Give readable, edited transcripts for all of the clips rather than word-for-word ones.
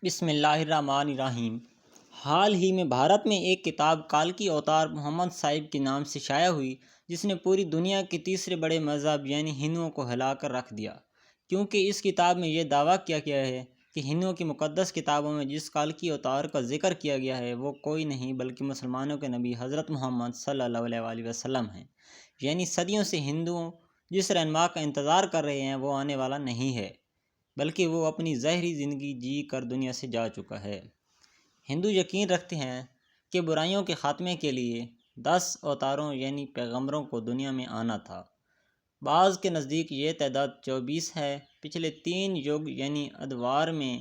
بسم اللہ الرحمن الرحیم۔ حال ہی میں بھارت میں ایک کتاب کالکی اوتار محمد صاحب کے نام سے شائع ہوئی، جس نے پوری دنیا کے تیسرے بڑے مذہب یعنی ہندوؤں کو ہلا کر رکھ دیا، کیونکہ اس کتاب میں یہ دعویٰ کیا گیا ہے کہ ہندوؤں کی مقدس کتابوں میں جس کالکی اوتار کا ذکر کیا گیا ہے وہ کوئی نہیں بلکہ مسلمانوں کے نبی حضرت محمد صلی اللہ علیہ وسلم ہیں۔ یعنی صدیوں سے ہندوؤں جس رہنما کا انتظار کر رہے ہیں وہ آنے والا نہیں ہے، بلکہ وہ اپنی ظاہری زندگی جی کر دنیا سے جا چکا ہے۔ ہندو یقین رکھتے ہیں کہ برائیوں کے خاتمے کے لیے 10 اوتاروں یعنی پیغمبروں کو دنیا میں آنا تھا۔ بعض کے نزدیک یہ تعداد 24 ہے۔ پچھلے 3 یگ یعنی ادوار میں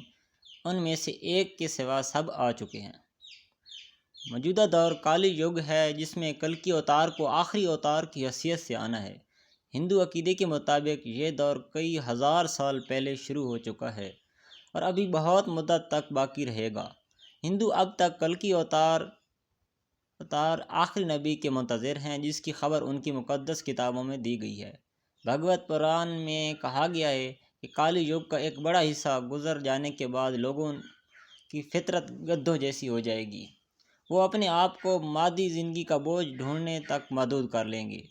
ان میں سے ایک کے سوا سب آ چکے ہیں۔ موجودہ دور کالی یگ ہے، جس میں کلکی اوتار کو آخری اوتار کی حیثیت سے آنا ہے۔ ہندو عقیدے کے مطابق یہ دور کئی ہزار سال پہلے شروع ہو چکا ہے اور ابھی بہت مدت تک باقی رہے گا۔ ہندو اب تک کلکی اوتار آخری نبی کے منتظر ہیں، جس کی خبر ان کی مقدس کتابوں میں دی گئی ہے۔ بھگوت پران میں کہا گیا ہے کہ کالی یگ کا ایک بڑا حصہ گزر جانے کے بعد لوگوں کی فطرت گدھوں جیسی ہو جائے گی۔ وہ اپنے آپ کو مادی زندگی کا بوجھ ڈھونڈنے تک محدود کر لیں گے۔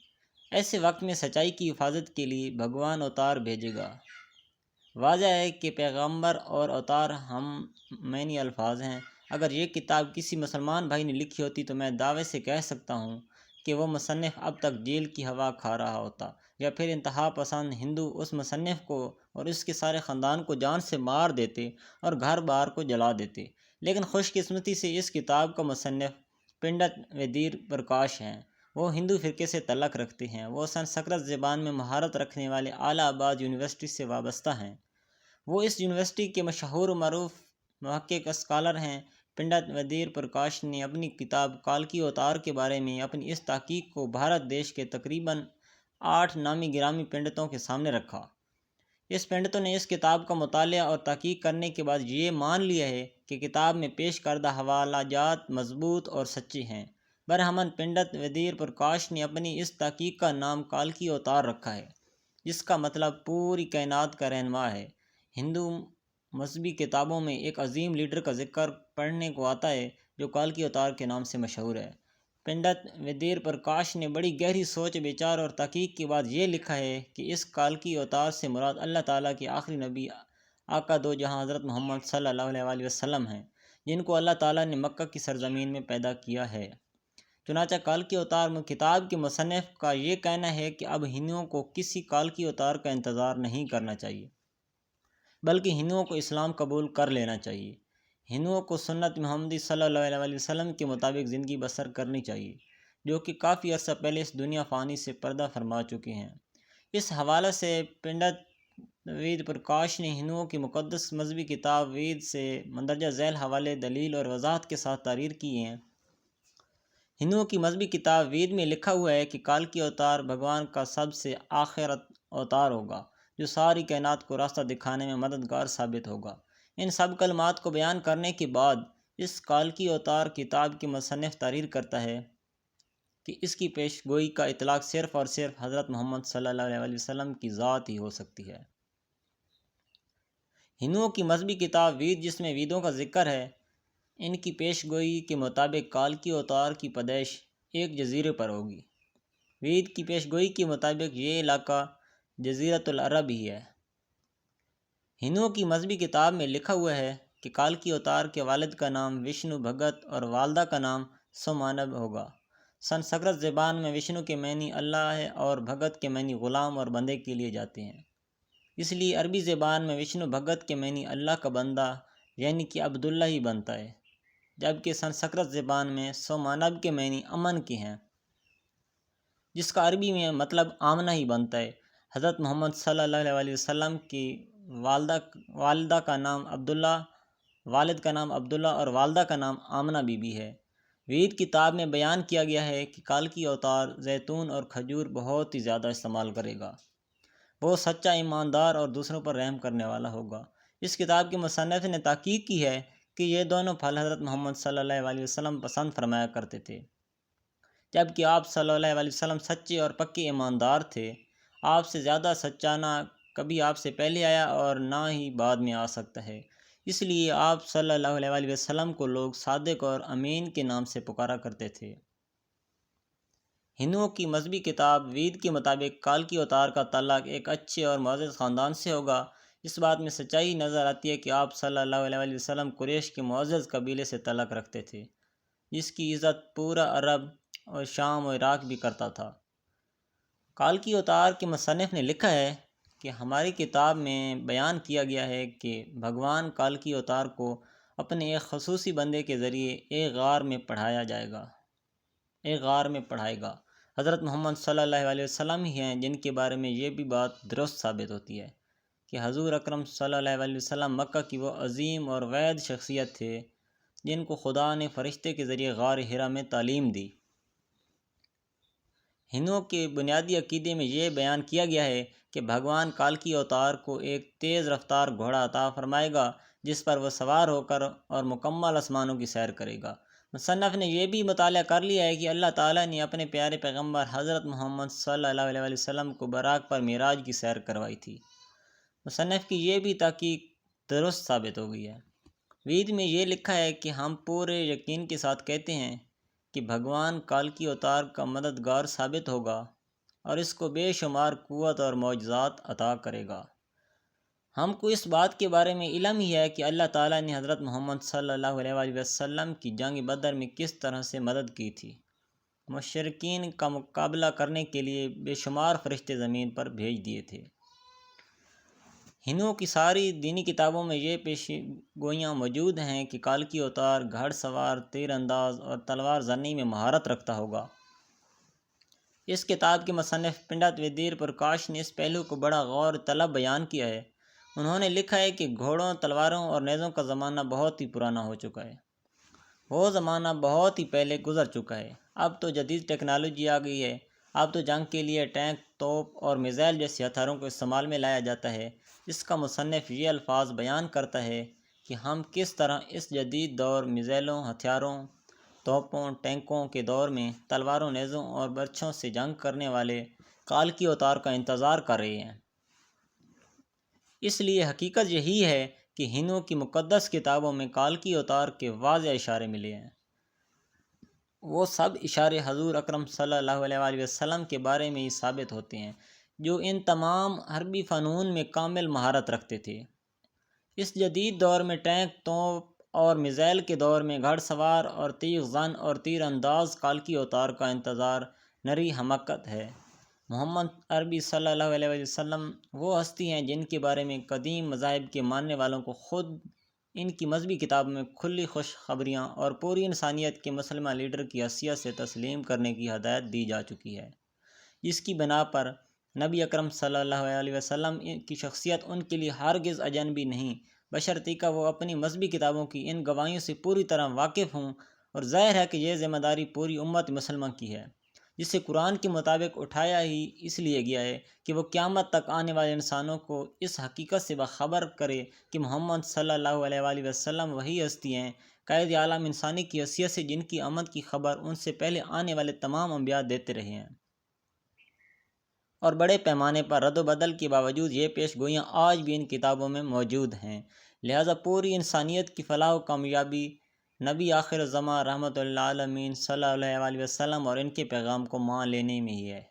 ایسے وقت میں سچائی کی حفاظت کے لیے بھگوان اوتار بھیجے گا۔ واضح ہے کہ پیغمبر اور اوتار ہم معنی الفاظ ہیں۔ اگر یہ کتاب کسی مسلمان بھائی نے لکھی ہوتی تو میں دعوے سے کہہ سکتا ہوں کہ وہ مصنف اب تک جیل کی ہوا کھا رہا ہوتا، یا پھر انتہا پسند ہندو اس مصنف کو اور اس کے سارے خاندان کو جان سے مار دیتے اور گھر بار کو جلا دیتے۔ لیکن خوش قسمتی سے اس کتاب کا مصنف پنڈت ودیر پرکاش ہیں۔ وہ ہندو فرقے سے تعلق رکھتے ہیں۔ وہ سنسکرت زبان میں مہارت رکھنے والے الہ آباد یونیورسٹی سے وابستہ ہیں۔ وہ اس یونیورسٹی کے مشہور و معروف محقق اسکالر ہیں۔ پنڈت ودیر پرکاش نے اپنی کتاب کالکی اوتار کے بارے میں اپنی اس تحقیق کو بھارت دیش کے تقریباً 8 نامی گرامی پنڈتوں کے سامنے رکھا۔ اس پنڈتوں نے اس کتاب کا مطالعہ اور تحقیق کرنے کے بعد یہ مان لیا ہے کہ کتاب میں پیش کردہ حوالہ جات مضبوط اور سچے ہیں۔ برہمن پنڈت ودیر پرکاش نے اپنی اس تحقیق کا نام کالکی اوتار رکھا ہے، جس کا مطلب پوری کائنات کا رہنما ہے۔ ہندو مذہبی کتابوں میں ایک عظیم لیڈر کا ذکر پڑھنے کو آتا ہے جو کالکی اوتار کے نام سے مشہور ہے۔ پنڈت ودیر پرکاش نے بڑی گہری سوچ بچار اور تحقیق کے بعد یہ لکھا ہے کہ اس کالکی اوتار سے مراد اللہ تعالیٰ کے آخری نبی آقا دو جہاں حضرت محمد صلی اللہ علیہ وسلم ہیں، جن کو اللہ تعالیٰ نے مکہ کی سرزمین میں پیدا کیا ہے۔ چنانچہ کالکی اوتار میں کتاب کے مصنف کا یہ کہنا ہے کہ اب ہندوؤں کو کسی کالکی اوتار کا انتظار نہیں کرنا چاہیے، بلکہ ہندوؤں کو اسلام قبول کر لینا چاہیے۔ ہندوؤں کو سنت محمدی صلی اللہ علیہ وسلم کے مطابق زندگی بسر کرنی چاہیے، جو کہ کافی عرصہ پہلے اس دنیا فانی سے پردہ فرما چکے ہیں۔ اس حوالے سے پنڈت وید پرکاش نے ہندوؤں کی مقدس مذہبی کتاب وید سے مندرجہ ذیل حوالے دلیل اور وضاحت کے ساتھ تحریر کی ہیں۔ ہندوؤں کی مذہبی کتاب وید میں لکھا ہوا ہے کہ کالکی اوتار بھگوان کا سب سے آخر اوتار ہوگا، جو ساری کائنات کو راستہ دکھانے میں مددگار ثابت ہوگا۔ ان سب کلمات کو بیان کرنے کے بعد اس کالکی اوتار کتاب کے مصنف تحریر کرتا ہے کہ اس کی پیش گوئی کا اطلاق صرف اور صرف حضرت محمد صلی اللہ علیہ وسلم کی ذات ہی ہو سکتی ہے۔ ہندوؤں کی مذہبی کتاب وید، جس میں ویدوں کا ذکر ہے، ان کی پیش گوئی کے مطابق کالکی اوتار کی پیدائش ایک جزیرے پر ہوگی۔ وید کی پیش گوئی کے مطابق یہ علاقہ جزیرۃ العرب ہی ہے۔ ہندوؤں کی مذہبی کتاب میں لکھا ہوا ہے کہ کالکی اوتار کے والد کا نام وشنو بھگت اور والدہ کا نام سومانب ہوگا۔ سنسکرت زبان میں وشنو کے معنی اللہ ہے اور بھگت کے معنی غلام اور بندے کے لیے جاتے ہیں۔ اس لیے عربی زبان میں وشنو بھگت کے معنی اللہ کا بندہ یعنی کہ عبداللہ ہی بنتا ہے، جبکہ سنسکرت زبان میں سومانب کے معنی امن کے ہیں، جس کا عربی میں مطلب آمنہ ہی بنتا ہے۔ حضرت محمد صلی اللہ علیہ وسلم کی والد کا نام عبداللہ اور والدہ کا نام آمنہ بی بی ہے۔ وید کتاب میں بیان کیا گیا ہے کہ کالکی اوتار زیتون اور کھجور بہت ہی زیادہ استعمال کرے گا۔ وہ سچا، ایماندار اور دوسروں پر رحم کرنے والا ہوگا۔ اس کتاب کے مصنف نے تحقیق کی ہے کہ یہ دونوں پھل حضرت محمد صلی اللہ علیہ وسلم پسند فرمایا کرتے تھے، جبکہ آپ صلی اللہ علیہ وسلم سچے اور پکے ایماندار تھے۔ آپ سے زیادہ سچا نہ کبھی آپ سے پہلے آیا اور نہ ہی بعد میں آ سکتا ہے۔ اس لیے آپ صلی اللہ علیہ وسلم کو لوگ صادق اور امین کے نام سے پکارا کرتے تھے۔ ہندوؤں کی مذہبی کتاب وید کے مطابق کالکی اوتار کا تعلق ایک اچھے اور معزز خاندان سے ہوگا۔ اس بات میں سچائی نظر آتی ہے کہ آپ صلی اللہ علیہ وسلم قریش کے معزز قبیلے سے تعلق رکھتے تھے، جس کی عزت پورا عرب اور شام و عراق بھی کرتا تھا۔ کالکی اوتار کے مصنف نے لکھا ہے کہ ہماری کتاب میں بیان کیا گیا ہے کہ بھگوان کالکی اوتار کو اپنے ایک خصوصی بندے کے ذریعے ایک غار میں پڑھائے گا۔ حضرت محمد صلی اللہ علیہ وسلم ہی ہیں جن کے بارے میں یہ بھی بات درست ثابت ہوتی ہے کہ حضور اکرم صلی اللہ علیہ وسلم مکہ کی وہ عظیم اور وحید شخصیت تھے جن کو خدا نے فرشتے کے ذریعے غار حرا میں تعلیم دی۔ ہندوؤں کے بنیادی عقیدے میں یہ بیان کیا گیا ہے کہ بھگوان کالکی اوتار کو ایک تیز رفتار گھوڑا عطا فرمائے گا جس پر وہ سوار ہو کر اور مکمل آسمانوں کی سیر کرے گا۔ مصنف نے یہ بھی مطالعہ کر لیا ہے کہ اللہ تعالیٰ نے اپنے پیارے پیغمبر حضرت محمد صلی اللہ علیہ وسلم کو براق پر معراج کی سیر کروائی تھی۔ مصنف کی یہ بھی تحقیق درست ثابت ہو گئی ہے۔ وید میں یہ لکھا ہے کہ ہم پورے یقین کے ساتھ کہتے ہیں کہ بھگوان کالکی اوتار کا مددگار ثابت ہوگا اور اس کو بے شمار قوت اور معجزات عطا کرے گا۔ ہم کو اس بات کے بارے میں علم ہی ہے کہ اللہ تعالیٰ نے حضرت محمد صلی اللہ علیہ وسلم کی جنگ بدر میں کس طرح سے مدد کی تھی۔ مشرکین کا مقابلہ کرنے کے لیے بے شمار فرشتے زمین پر بھیج دیے تھے۔ ہندوؤں کی ساری دینی کتابوں میں یہ پیشی گوئیاں موجود ہیں کہ کالکی اوتار گھڑ سوار، تیر انداز اور تلوار زنی میں مہارت رکھتا ہوگا۔ اس کتاب کے مصنف پنڈت ودیر پرکاش نے اس پہلو کو بڑا غور طلب بیان کیا ہے۔ انہوں نے لکھا ہے کہ گھوڑوں، تلواروں اور نیزوں کا زمانہ بہت ہی پرانا ہو چکا ہے۔ وہ زمانہ بہت ہی پہلے گزر چکا ہے۔ اب تو جدید ٹیکنالوجی آ گئی ہے۔ اب تو جنگ کے لیے ٹینک، توپ اور میزائل جیسے ہتھیاروں کو استعمال میں لایا جاتا ہے۔ اس کا مصنف یہ الفاظ بیان کرتا ہے کہ ہم کس طرح اس جدید دور میزائلوں، ہتھیاروں، توپوں، ٹینکوں کے دور میں تلواروں، نیزوں اور برچھوں سے جنگ کرنے والے کالکی اوتار کا انتظار کر رہے ہیں۔ اس لیے حقیقت یہی ہے کہ ہندوؤں کی مقدس کتابوں میں کالکی اوتار کے واضح اشارے ملے ہیں۔ وہ سب اشارے حضور اکرم صلی اللہ علیہ وسلم کے بارے میں ہی ثابت ہوتے ہیں، جو ان تمام حربی فنون میں کامل مہارت رکھتے تھے۔ اس جدید دور میں ٹینک، توپ اور میزائل کے دور میں گھڑ سوار اور تیغ زن اور تیر انداز کالکی اوتار کا انتظار نری حماقت ہے۔ محمد عربی صلی اللہ علیہ وسلم وہ ہستی ہیں جن کے بارے میں قدیم مذاہب کے ماننے والوں کو خود ان کی مذہبی کتابوں میں کھلی خوش خبریاں اور پوری انسانیت کے مسلمہ لیڈر کی حیثیت سے تسلیم کرنے کی ہدایت دی جا چکی ہے، جس کی بنا پر نبی اکرم صلی اللہ علیہ وسلم کی شخصیت ان کے لیے ہرگز اجنبی نہیں، بشرطیکہ وہ اپنی مذہبی کتابوں کی ان گواہیوں سے پوری طرح واقف ہوں۔ اور ظاہر ہے کہ یہ ذمہ داری پوری امت مسلمہ کی ہے، جسے قرآن کے مطابق اٹھایا ہی اس لیے گیا ہے کہ وہ قیامت تک آنے والے انسانوں کو اس حقیقت سے باخبر کرے کہ محمد صلی اللہ علیہ وسلم وہی ہستی ہیں، قائد عالم انسانی کی حیثیت سے، جن کی آمد کی خبر ان سے پہلے آنے والے تمام انبیاء دیتے رہے ہیں۔ اور بڑے پیمانے پر رد و بدل کے باوجود یہ پیش گوئیاں آج بھی ان کتابوں میں موجود ہیں۔ لہٰذا پوری انسانیت کی فلاح و کامیابی نبی آخر الزماں رحمۃ اللہ عالمین صلی اللہ علیہ وسلم اور ان کے پیغام کو مان لینے میں ہی ہے۔